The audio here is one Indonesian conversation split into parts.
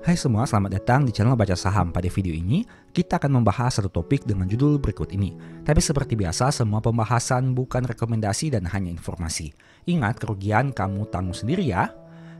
Hai semua, selamat datang di channel Baca Saham. Pada video ini, kita akan membahas satu topik dengan judul berikut ini. Tapi seperti biasa, semua pembahasan bukan rekomendasi dan hanya informasi. Ingat, kerugian kamu tanggung sendiri ya.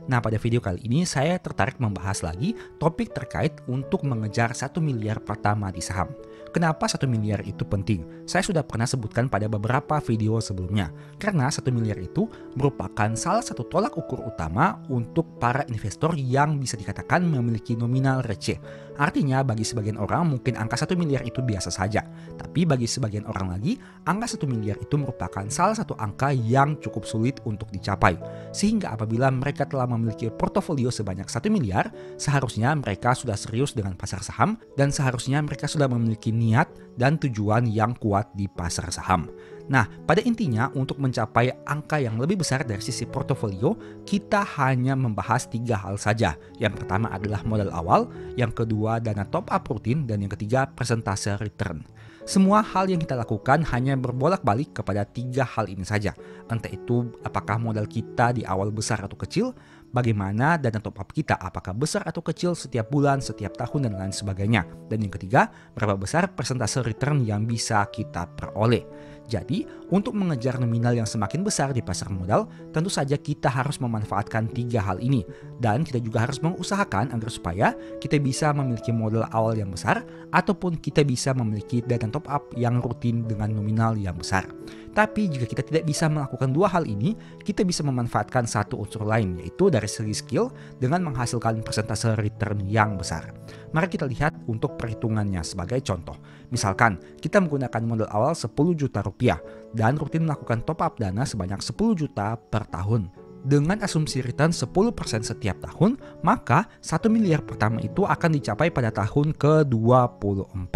Nah, pada video kali ini saya tertarik membahas lagi topik terkait untuk mengejar 1 miliar pertama di saham. Kenapa 1 miliar itu penting? Saya sudah pernah sebutkan pada beberapa video sebelumnya. Karena 1 miliar itu merupakan salah satu tolak ukur utama untuk para investor yang bisa dikatakan memiliki nominal receh. Artinya bagi sebagian orang mungkin angka 1 miliar itu biasa saja. Tapi bagi sebagian orang lagi, angka 1 miliar itu merupakan salah satu angka yang cukup sulit untuk dicapai. Sehingga apabila mereka telah memiliki portofolio sebanyak 1 miliar, seharusnya mereka sudah serius dengan pasar saham dan seharusnya mereka sudah memiliki niat dan tujuan yang kuat di pasar saham. Nah, pada intinya untuk mencapai angka yang lebih besar dari sisi portofolio, kita hanya membahas 3 hal saja. Yang pertama adalah modal awal, yang kedua dana top up rutin, dan yang ketiga persentase return. Semua hal yang kita lakukan hanya berbolak-balik kepada 3 hal ini saja. Entah itu apakah modal kita di awal besar atau kecil, bagaimana dana top up kita, apakah besar atau kecil setiap bulan, setiap tahun, dan lain sebagainya. Dan yang ketiga, berapa besar persentase return yang bisa kita peroleh. Jadi, untuk mengejar nominal yang semakin besar di pasar modal, tentu saja kita harus memanfaatkan 3 hal ini. Dan kita juga harus mengusahakan agar supaya kita bisa memiliki modal awal yang besar, ataupun kita bisa memiliki dana top up yang rutin dengan nominal yang besar. Tapi jika kita tidak bisa melakukan 2 hal ini, kita bisa memanfaatkan satu unsur lain, yaitu dari segi skill dengan menghasilkan persentase return yang besar. Mari kita lihat untuk perhitungannya sebagai contoh. Misalkan kita menggunakan modal awal 10 juta rupiah dan rutin melakukan top up dana sebanyak 10 juta per tahun. Dengan asumsi return 10% setiap tahun, maka 1 miliar pertama itu akan dicapai pada tahun ke-24.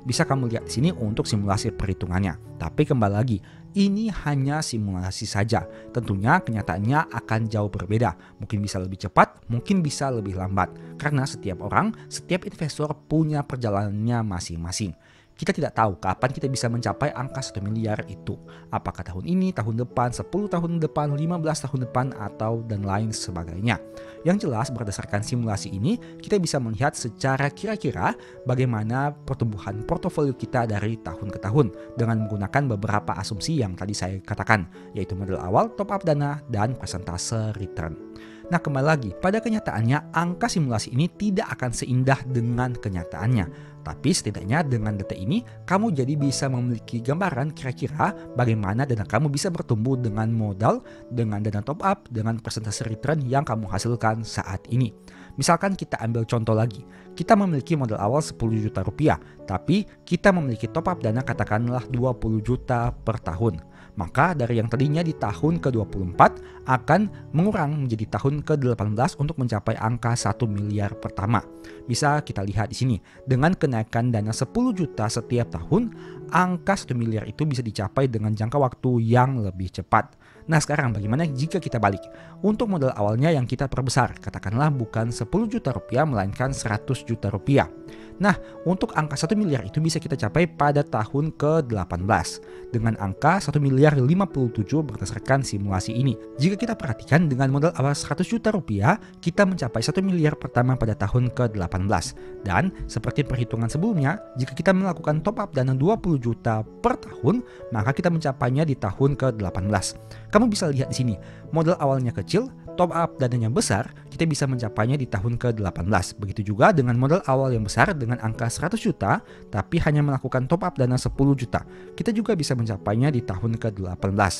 Bisa kamu lihat di sini untuk simulasi perhitungannya. Tapi kembali lagi, ini hanya simulasi saja. Tentunya kenyataannya akan jauh berbeda. Mungkin bisa lebih cepat, mungkin bisa lebih lambat. Karena setiap orang, setiap investor punya perjalanannya masing-masing. Kita tidak tahu kapan kita bisa mencapai angka 1 miliar itu. Apakah tahun ini, tahun depan, 10 tahun depan, 15 tahun depan, atau dan lain sebagainya. Yang jelas berdasarkan simulasi ini, kita bisa melihat secara kira-kira bagaimana pertumbuhan portofolio kita dari tahun ke tahun dengan menggunakan beberapa asumsi yang tadi saya katakan, yaitu modal awal, top up dana, dan persentase return. Nah, kembali lagi, pada kenyataannya angka simulasi ini tidak akan seindah dengan kenyataannya. Tapi setidaknya dengan data ini, kamu jadi bisa memiliki gambaran kira-kira bagaimana dana kamu bisa bertumbuh dengan modal, dengan dana top up, dengan persentase return yang kamu hasilkan saat ini. Misalkan kita ambil contoh lagi, kita memiliki modal awal 10 juta rupiah, tapi kita memiliki top up dana katakanlah 20 juta per tahun. Maka dari yang tadinya di tahun ke-24 akan mengurang menjadi tahun ke-18 untuk mencapai angka 1 miliar pertama. Bisa kita lihat di sini, dengan kenaikan dana 10 juta setiap tahun, angka 1 miliar itu bisa dicapai dengan jangka waktu yang lebih cepat. Nah, sekarang bagaimana jika kita balik? Untuk modal awalnya yang kita perbesar, katakanlah bukan 10 juta rupiah melainkan 100 juta rupiah. Nah, untuk angka 1 miliar itu bisa kita capai pada tahun ke-18 dengan angka 1 miliar 57 berdasarkan simulasi ini. Jika kita perhatikan dengan modal awal 100 juta rupiah, kita mencapai 1 miliar pertama pada tahun ke-18. Dan seperti perhitungan sebelumnya, jika kita melakukan top up dana 20 juta per tahun, maka kita mencapainya di tahun ke-18. Kamu bisa lihat di sini, modal awalnya kecil, top up dananya besar, kita bisa mencapainya di tahun ke-18. Begitu juga dengan modal awal yang besar dengan angka 100 juta, tapi hanya melakukan top up dana 10 juta. Kita juga bisa mencapainya di tahun ke-18.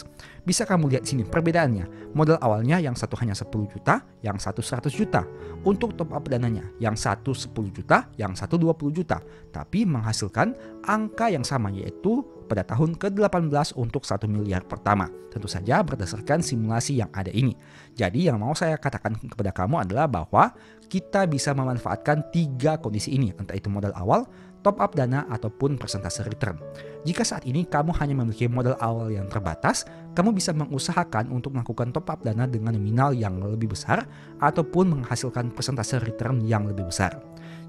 Bisa kamu lihat di sini perbedaannya. Modal awalnya yang satu hanya 10 juta, yang satu 100 juta. Untuk top up dananya, yang satu 10 juta, yang satu 20 juta. Tapi menghasilkan angka yang sama, yaitu pada tahun ke-18 untuk 1 miliar pertama. Tentu saja berdasarkan simulasi yang ada ini. Jadi yang mau saya katakan kepada kamu adalah bahwa kita bisa memanfaatkan 3 kondisi ini, entah itu modal awal, top up dana, ataupun persentase return. Jika saat ini kamu hanya memiliki modal awal yang terbatas, kamu bisa mengusahakan untuk melakukan top up dana dengan nominal yang lebih besar, ataupun menghasilkan persentase return yang lebih besar.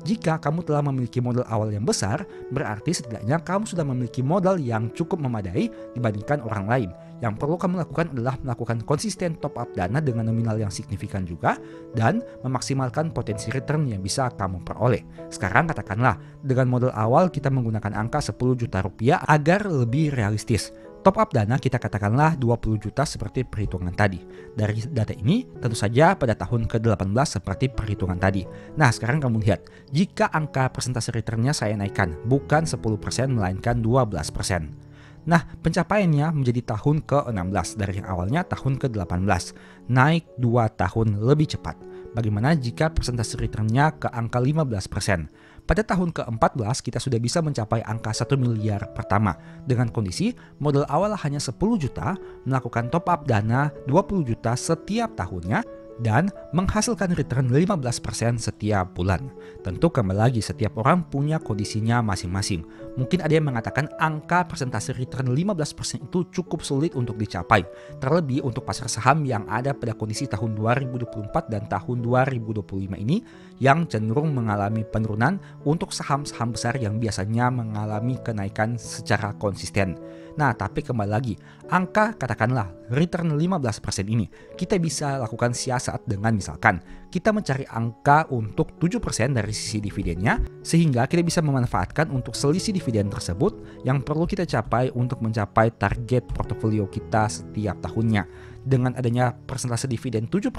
Jika kamu telah memiliki modal awal yang besar, berarti setidaknya kamu sudah memiliki modal yang cukup memadai dibandingkan orang lain. Yang perlu kamu lakukan adalah melakukan konsisten top up dana dengan nominal yang signifikan juga dan memaksimalkan potensi return yang bisa kamu peroleh. Sekarang katakanlah, dengan modal awal kita menggunakan angka 10 juta rupiah agar lebih realistis. Top up dana kita katakanlah 20 juta seperti perhitungan tadi. Dari data ini tentu saja pada tahun ke-18 seperti perhitungan tadi. Nah sekarang kamu lihat, jika angka persentase returnnya saya naikkan bukan 10% melainkan 12%. Nah pencapaiannya menjadi tahun ke-16 dari yang awalnya tahun ke-18. Naik 2 tahun lebih cepat. Bagaimana jika persentase returnnya ke angka 15%? Pada tahun ke-14 kita sudah bisa mencapai angka 1 miliar pertama dengan kondisi modal awal hanya 10 juta, melakukan top up dana 20 juta setiap tahunnya, dan menghasilkan return 15% setiap bulan. Tentu kembali lagi setiap orang punya kondisinya masing-masing. Mungkin ada yang mengatakan angka persentase return 15% itu cukup sulit untuk dicapai. Terlebih untuk pasar saham yang ada pada kondisi tahun 2024 dan tahun 2025 ini yang cenderung mengalami penurunan untuk saham-saham besar yang biasanya mengalami kenaikan secara konsisten. Nah, tapi kembali lagi, angka katakanlah return 15% ini kita bisa lakukan siasat dengan misalkan kita mencari angka untuk 7% dari sisi dividennya sehingga kita bisa memanfaatkan untuk selisih dividen tersebut yang perlu kita capai untuk mencapai target portofolio kita setiap tahunnya. Dengan adanya persentase dividen 7%,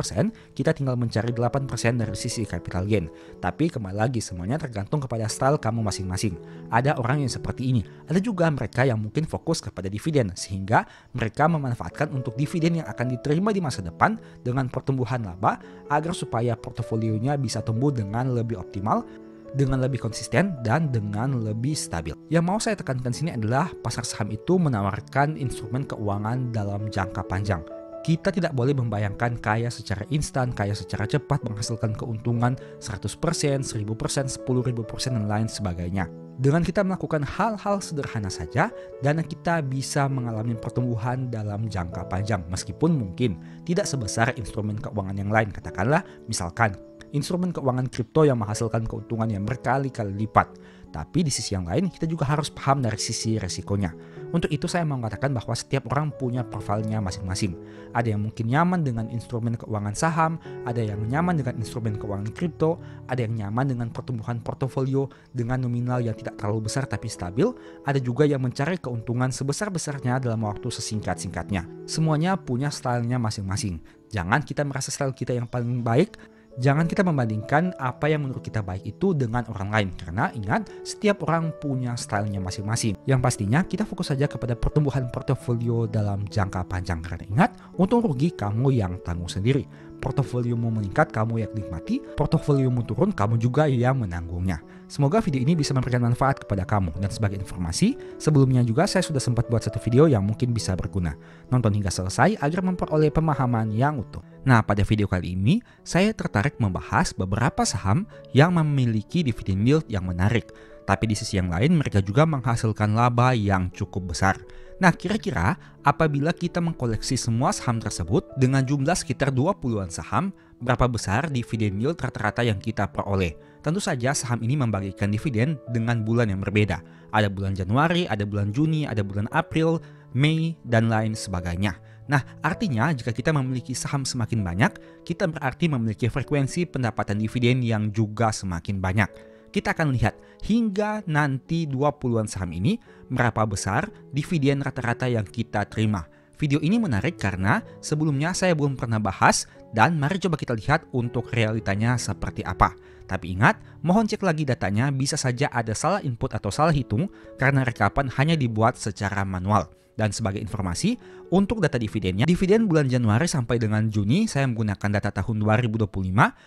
kita tinggal mencari 8% dari sisi capital gain. Tapi kembali lagi semuanya tergantung kepada style kamu masing-masing. Ada orang yang seperti ini, ada juga mereka yang mungkin fokus kepada dividen sehingga mereka memanfaatkan untuk dividen yang akan diterima di masa depan dengan pertumbuhan laba agar supaya portofolionya bisa tumbuh dengan lebih optimal, dengan lebih konsisten dan dengan lebih stabil. Yang mau saya tekankan sini adalah pasar saham itu menawarkan instrumen keuangan dalam jangka panjang. Kita tidak boleh membayangkan kaya secara instan, kaya secara cepat, menghasilkan keuntungan 100%, 1000%, 10.000% dan lain sebagainya. Dengan kita melakukan hal-hal sederhana saja, dana kita bisa mengalami pertumbuhan dalam jangka panjang meskipun mungkin tidak sebesar instrumen keuangan yang lain. Katakanlah misalkan instrumen keuangan kripto yang menghasilkan keuntungan yang berkali-kali lipat. Tapi di sisi yang lain kita juga harus paham dari sisi resikonya. Untuk itu saya mau mengatakan bahwa setiap orang punya profilnya masing-masing. Ada yang mungkin nyaman dengan instrumen keuangan saham, ada yang nyaman dengan instrumen keuangan kripto, ada yang nyaman dengan pertumbuhan portofolio dengan nominal yang tidak terlalu besar tapi stabil, ada juga yang mencari keuntungan sebesar-besarnya dalam waktu sesingkat-singkatnya. Semuanya punya stylenya masing-masing. Jangan kita merasa style kita yang paling baik. Jangan kita membandingkan apa yang menurut kita baik itu dengan orang lain. Karena ingat, setiap orang punya stylenya masing-masing. Yang pastinya kita fokus saja kepada pertumbuhan portofolio dalam jangka panjang. Karena ingat, untung rugi kamu yang tanggung sendiri. Portofoliomu meningkat, kamu yang nikmati. Portofoliomu turun, kamu juga yang menanggungnya. Semoga video ini bisa memberikan manfaat kepada kamu. Dan sebagai informasi, sebelumnya juga saya sudah sempat buat satu video yang mungkin bisa berguna. Nonton hingga selesai agar memperoleh pemahaman yang utuh. Nah, pada video kali ini, saya tertarik membahas beberapa saham yang memiliki dividend yield yang menarik. Tapi di sisi yang lain, mereka juga menghasilkan laba yang cukup besar. Nah, kira-kira apabila kita mengkoleksi semua saham tersebut dengan jumlah sekitar 20-an saham, berapa besar dividen yield rata-rata yang kita peroleh? Tentu saja saham ini membagikan dividen dengan bulan yang berbeda. Ada bulan Januari, ada bulan Juni, ada bulan April, Mei, dan lain sebagainya. Nah, artinya jika kita memiliki saham semakin banyak, kita berarti memiliki frekuensi pendapatan dividen yang juga semakin banyak. Kita akan lihat hingga nanti 20-an saham ini berapa besar dividen rata-rata yang kita terima. Video ini menarik karena sebelumnya saya belum pernah bahas dan mari coba kita lihat untuk realitanya seperti apa. Tapi ingat, mohon cek lagi datanya, bisa saja ada salah input atau salah hitung karena rekapan hanya dibuat secara manual. Dan sebagai informasi, untuk data dividennya, dividen bulan Januari sampai dengan Juni saya menggunakan data tahun 2025,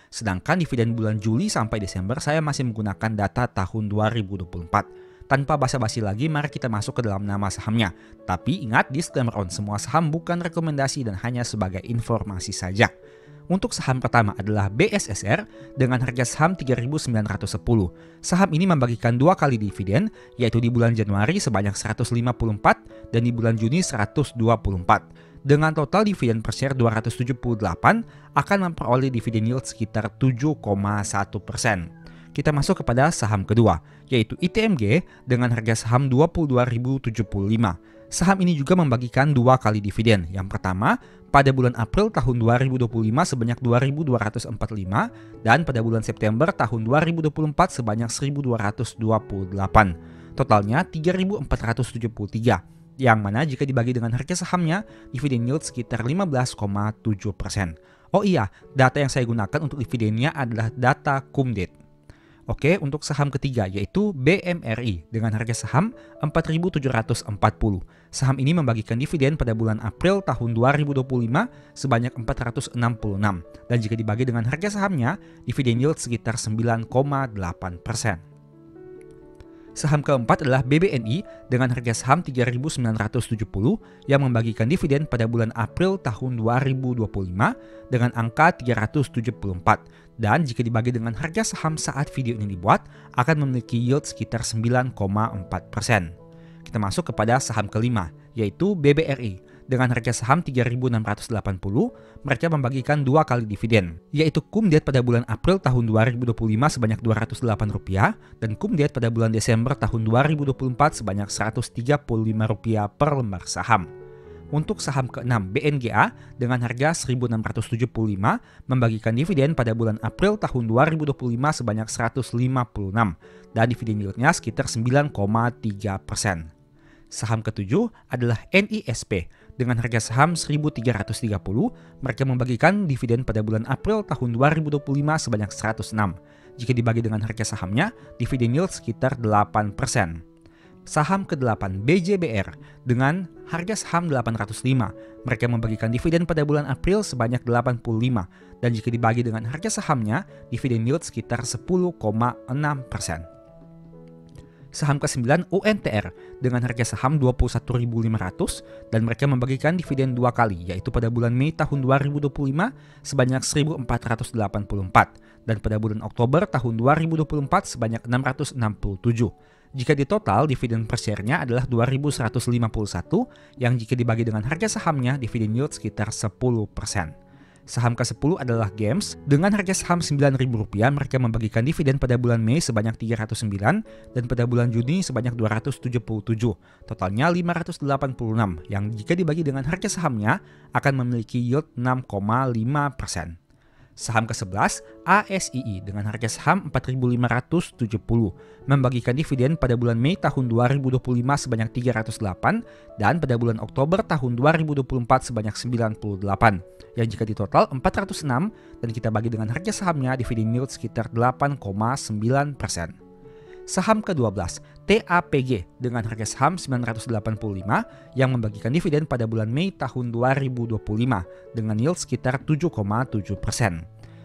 sedangkan dividen bulan Juli sampai Desember saya masih menggunakan data tahun 2024. Tanpa basa-basi lagi, mari kita masuk ke dalam nama sahamnya. Tapi ingat, disclaimer on, semua saham bukan rekomendasi dan hanya sebagai informasi saja. Untuk saham pertama adalah BSSR dengan harga saham 3.910. Saham ini membagikan 2 kali dividen, yaitu di bulan Januari sebanyak 154 dan di bulan Juni 124. Dengan total dividen per share 278 akan memperoleh dividen yield sekitar 7,1%. Kita masuk kepada saham kedua, yaitu ITMG dengan harga saham 22.075. Saham ini juga membagikan 2 kali dividen. Yang pertama, pada bulan April tahun 2025 sebanyak 2.245 dan pada bulan September tahun 2024 sebanyak 1.228. Totalnya 3.473. Yang mana jika dibagi dengan harga sahamnya, dividen yield sekitar 15,7%. Oh iya, data yang saya gunakan untuk dividennya adalah data Kumdet. Oke, untuk saham ketiga yaitu BMRI dengan harga saham 4.740. Saham ini membagikan dividen pada bulan April tahun 2025 sebanyak 466 dan jika dibagi dengan harga sahamnya, dividen yield sekitar 9,8%. Saham keempat adalah BBNI dengan harga saham 3.970 yang membagikan dividen pada bulan April tahun 2025 dengan angka 374. Dan jika dibagi dengan harga saham saat video ini dibuat, akan memiliki yield sekitar 9,4%. Kita masuk kepada saham kelima, yaitu BBRI. Dengan harga saham 3.680, mereka membagikan 2 kali dividen, yaitu Kumdet pada bulan April tahun 2025 sebanyak Rp208 dan Kumdet pada bulan Desember tahun 2024 sebanyak Rp135 per lembar saham. Untuk saham ke-6 BNGA dengan harga 1.675 membagikan dividen pada bulan April tahun 2025 sebanyak 156 dan dividen yieldnya sekitar 9,3%. Saham ke-7 adalah NISP. Dengan harga saham 1.330, mereka membagikan dividen pada bulan April tahun 2025 sebanyak 106. Jika dibagi dengan harga sahamnya, dividen yield sekitar 8%. Saham ke-8 BJBR dengan harga saham 805. Mereka membagikan dividen pada bulan April sebanyak 85 dan jika dibagi dengan harga sahamnya, dividen yield sekitar 10,6%. Saham ke-9 UNTR dengan harga saham 21.500 dan mereka membagikan dividen 2 kali yaitu pada bulan Mei tahun 2025 sebanyak 1.484 dan pada bulan Oktober tahun 2024 sebanyak 667. Jika ditotal, dividen per share-nya adalah 2.151 yang jika dibagi dengan harga sahamnya, dividen yield sekitar 10%. Saham ke-10 adalah Games. Dengan harga saham Rp9.000, mereka membagikan dividen pada bulan Mei sebanyak 309 dan pada bulan Juni sebanyak 277. Totalnya 586 yang jika dibagi dengan harga sahamnya akan memiliki yield 6,5%. Saham ke-11 ASII dengan harga saham 4.570 membagikan dividen pada bulan Mei tahun 2025 sebanyak 308 dan pada bulan Oktober tahun 2024 sebanyak 98 yang jika ditotal 406 dan kita bagi dengan harga sahamnya dividen yield sekitar 8,9%. Saham ke-12 TAPG dengan harga saham 985 yang membagikan dividen pada bulan Mei tahun 2025 dengan yield sekitar 7,7%.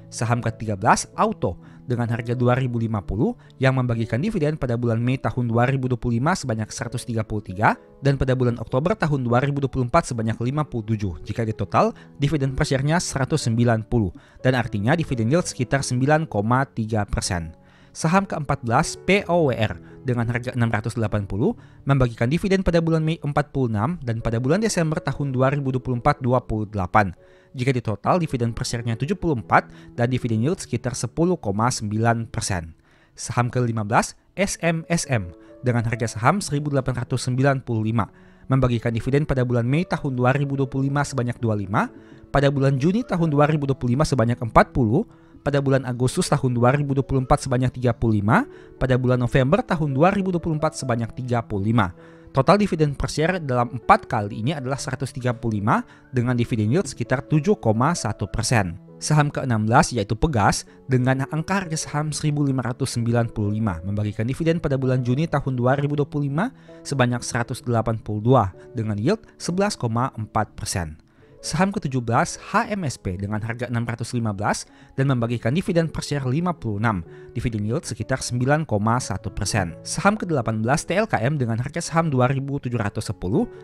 Saham ke-13 Auto dengan harga 2.050 yang membagikan dividen pada bulan Mei tahun 2025 sebanyak 133 dan pada bulan Oktober tahun 2024 sebanyak 57. Jika ditotal, dividen per share-nya 190 dan artinya dividen yield sekitar 9,3%. Saham ke-14 POWR dengan harga 680 membagikan dividen pada bulan Mei 46 dan pada bulan Desember tahun 2024 28. Jika ditotal dividen per share-nya 74 dan dividen yield sekitar 10,9%. Saham ke-15 SMSM dengan harga saham 1.895 membagikan dividen pada bulan Mei tahun 2025 sebanyak 25, pada bulan Juni tahun 2025 sebanyak 40, pada bulan Agustus tahun 2024 sebanyak 35, pada bulan November tahun 2024 sebanyak 35. Total dividen per share dalam 4 kali ini adalah 135 dengan dividen yield sekitar 7,1%. Saham ke-16 yaitu Pegas dengan angka harga saham 1.595 membagikan dividen pada bulan Juni tahun 2025 sebanyak 182 dengan yield 11,4%. Saham ke-17 HMSP dengan harga 615 dan membagikan dividen per share 56, dividen yield sekitar 9,1%. Saham ke-18 TLKM dengan harga saham 2.710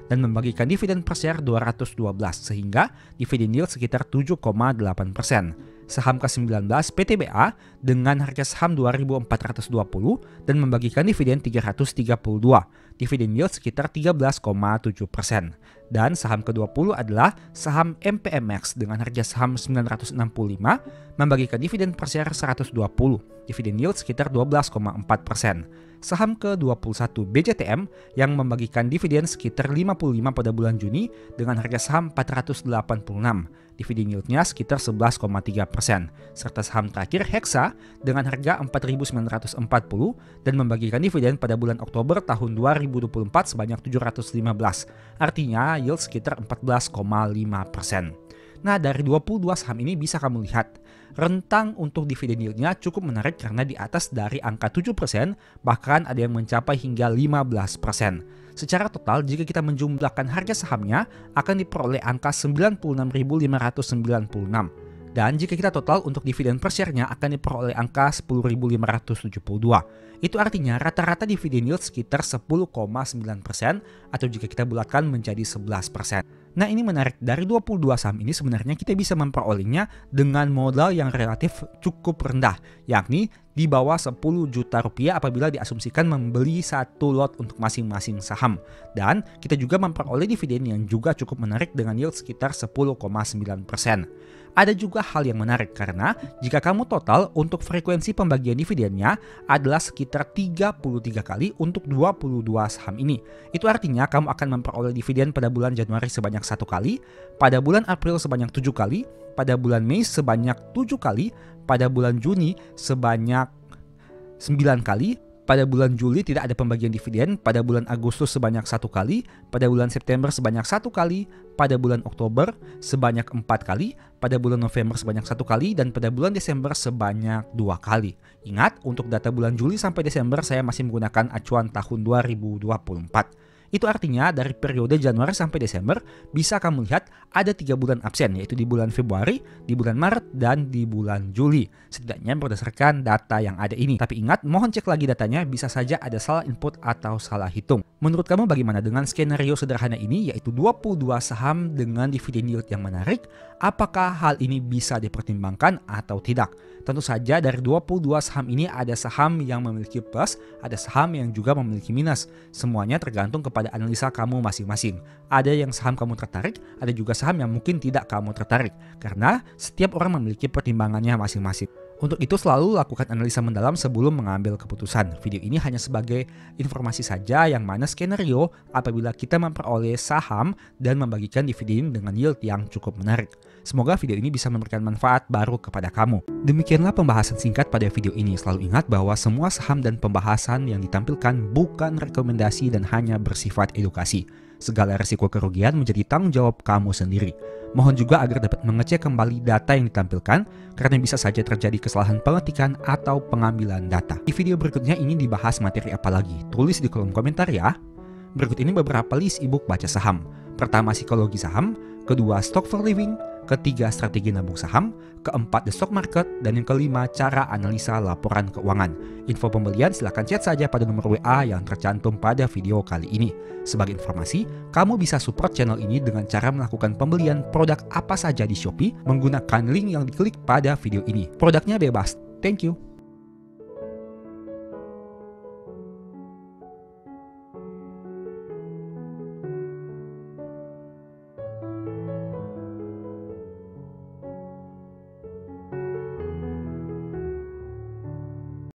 dan membagikan dividen per share 212 sehingga dividen yield sekitar 7,8%. Saham ke-19 PTBA dengan harga saham 2.420 dan membagikan dividen 332, dividen yield sekitar 13,7%. Dan saham ke-20 adalah saham MPMX dengan harga saham 965 membagikan dividen per share 120 dividen yield sekitar 12,4%. Saham ke-21 BJTM yang membagikan dividen sekitar 55 pada bulan Juni dengan harga saham 486. Dividen yieldnya sekitar 11,3%. Serta saham terakhir Hexa dengan harga 4.940 dan membagikan dividen pada bulan Oktober tahun 2024 sebanyak 715. Artinya yield sekitar 14,5%. Nah, dari 22 saham ini bisa kamu lihat, rentang untuk dividen yieldnya cukup menarik karena di atas dari angka 7%, bahkan ada yang mencapai hingga 15%. Secara total, jika kita menjumlahkan harga sahamnya, akan diperoleh angka 96.596. Dan jika kita total untuk dividen per share-nya akan diperoleh angka 10.572. Itu artinya rata-rata dividen yield sekitar 10,9% atau jika kita bulatkan menjadi 11%. Nah, ini menarik, dari 22 saham ini sebenarnya kita bisa memperolehnya dengan modal yang relatif cukup rendah, yakni di bawah 10 juta rupiah apabila diasumsikan membeli satu lot untuk masing-masing saham. Dan kita juga memperoleh dividen yang juga cukup menarik dengan yield sekitar 10,9%. Ada juga hal yang menarik karena jika kamu total untuk frekuensi pembagian dividennya adalah sekitar 33 kali untuk 22 saham ini. Itu artinya kamu akan memperoleh dividen pada bulan Januari sebanyak 1 kali, pada bulan April sebanyak 7 kali, pada bulan Mei sebanyak 7 kali, pada bulan Juni sebanyak 9 kali, pada bulan Juli tidak ada pembagian dividen, pada bulan Agustus sebanyak 1 kali, pada bulan September sebanyak 1 kali, pada bulan Oktober sebanyak 4 kali, pada bulan November sebanyak 1 kali, dan pada bulan Desember sebanyak 2 kali. Ingat, untuk data bulan Juli sampai Desember saya masih menggunakan acuan tahun 2024. Itu artinya dari periode Januari sampai Desember bisa kamu lihat ada 3 bulan absen, yaitu di bulan Februari, di bulan Maret, dan di bulan Juli. Setidaknya berdasarkan data yang ada ini. Tapi ingat, mohon cek lagi datanya, bisa saja ada salah input atau salah hitung. Menurut kamu bagaimana dengan skenario sederhana ini, yaitu 22 saham dengan dividen yield yang menarik? Apakah hal ini bisa dipertimbangkan atau tidak? Tentu saja dari 22 saham ini ada saham yang memiliki plus, ada saham yang juga memiliki minus. Semuanya tergantung kepada analisa kamu masing-masing. Ada yang saham kamu tertarik, ada juga saham yang mungkin tidak kamu tertarik. Karena setiap orang memiliki pertimbangannya masing-masing. Untuk itu selalu lakukan analisa mendalam sebelum mengambil keputusan. Video ini hanya sebagai informasi saja yang mana skenario apabila kita memperoleh saham dan membagikan dividen dengan yield yang cukup menarik. Semoga video ini bisa memberikan manfaat baru kepada kamu. Demikianlah pembahasan singkat pada video ini. Selalu ingat bahwa semua saham dan pembahasan yang ditampilkan bukan rekomendasi dan hanya bersifat edukasi. Segala risiko kerugian menjadi tanggung jawab kamu sendiri. Mohon juga agar dapat mengecek kembali data yang ditampilkan karena bisa saja terjadi kesalahan pengetikan atau pengambilan data. Di video berikutnya ini dibahas materi apa lagi? Tulis di kolom komentar ya. Berikut ini beberapa list ebook baca saham. Pertama, psikologi saham, kedua, stock for living, ketiga, strategi nabung saham, keempat, the stock market, dan yang kelima, cara analisa laporan keuangan. Info pembelian silahkan chat saja pada nomor WA yang tercantum pada video kali ini. Sebagai informasi, kamu bisa support channel ini dengan cara melakukan pembelian produk apa saja di Shopee menggunakan link yang diklik pada video ini. Produknya bebas. Thank you.